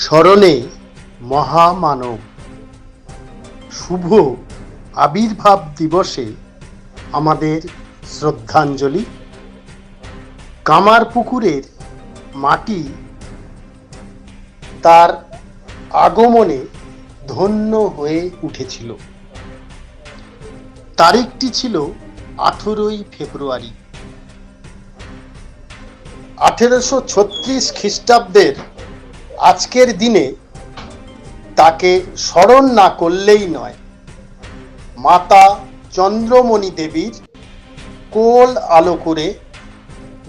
স্মরণে মহামানব শুভ আবির্ভাব দিবসে আমাদের শ্রদ্ধাঞ্জলি। কামারপুকুরের মাটি তার আগমনে ধন্য হয়ে উঠেছিল। তারিখটি ছিল 18ই ফেব্রুয়ারি 1836 খ্রিস্টাব্দের। আজকের দিনে তাকে স্মরণ না করলেই নয়। মাতা চন্দ্রমণি দেবীর কোল আলো করে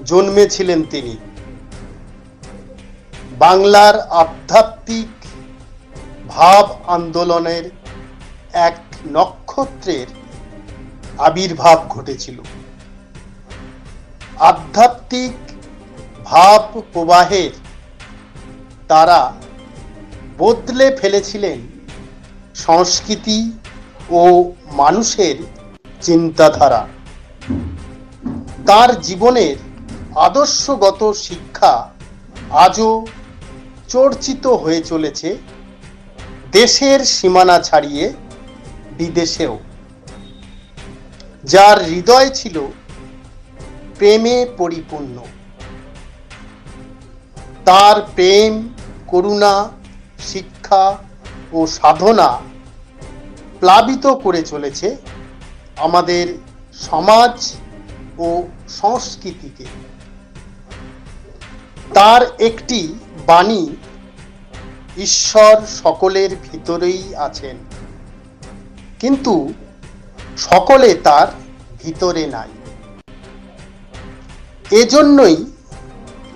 জন্মেছিলেন তিনি। বাংলার আধ্যাত্মিক ভাব আন্দোলনের এক নক্ষত্রের আবির্ভাব ঘটেছিল। আধ্যাত্মিক ভাব প্রবাহের তারা বদলে ফেলেছিলেন সংস্কৃতি ও মানুষের চিন্তাধারা। তার জীবনের আদর্শগত শিক্ষা আজও চর্চিত হয়ে চলেছে দেশের সীমানা ছাড়িয়ে বিদেশেও। যার হৃদয় ছিল প্রেমে পরিপূর্ণ। তার প্রেম, করুণা, শিক্ষা ও সাধনা প্লাবিত করে চলেছে আমাদের সমাজ ও সংস্কৃতিকে। তার একটি বাণী, ঈশ্বর সকলের ভিতরেই আছেন, কিন্তু সকলে তার ভিতরে নাই। এজন্যই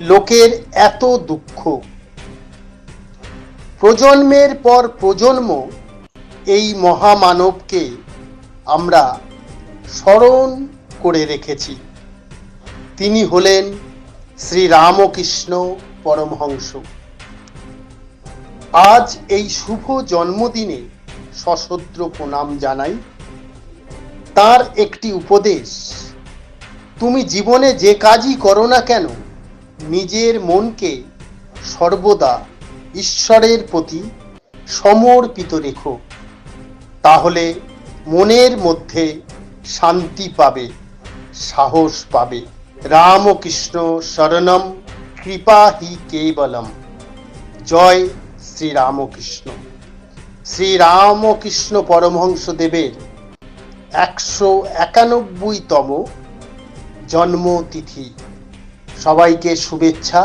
লোকের এত দুঃখ। প্রজন্মের পর প্রজন্ম এই মহামানবকে আমরা স্মরণ করে রেখেছি। তিনি হলেন শ্রী রামকৃষ্ণ পরমহংস। আজ এই শুভ জন্মদিনে সশ্রদ্ধ প্রণাম জানাই। তার একটি উপদেশ, তুমি জীবনে যে কাজই করো না কেন, নিজের মনকে সর্বদা ঈশ্বরের প্রতি সমর্পিত রেখো। তাহলে মনের মধ্যে শান্তি পাবে, সাহস পাবে। রামকৃষ্ণ শরণম কৃপা হি কেবলম। জয় শ্রী রামকৃষ্ণ। শ্রী রামকৃষ্ণ পরমহংস দেবের 191তম জন্মতিথি। সবাইকে শুভেচ্ছা।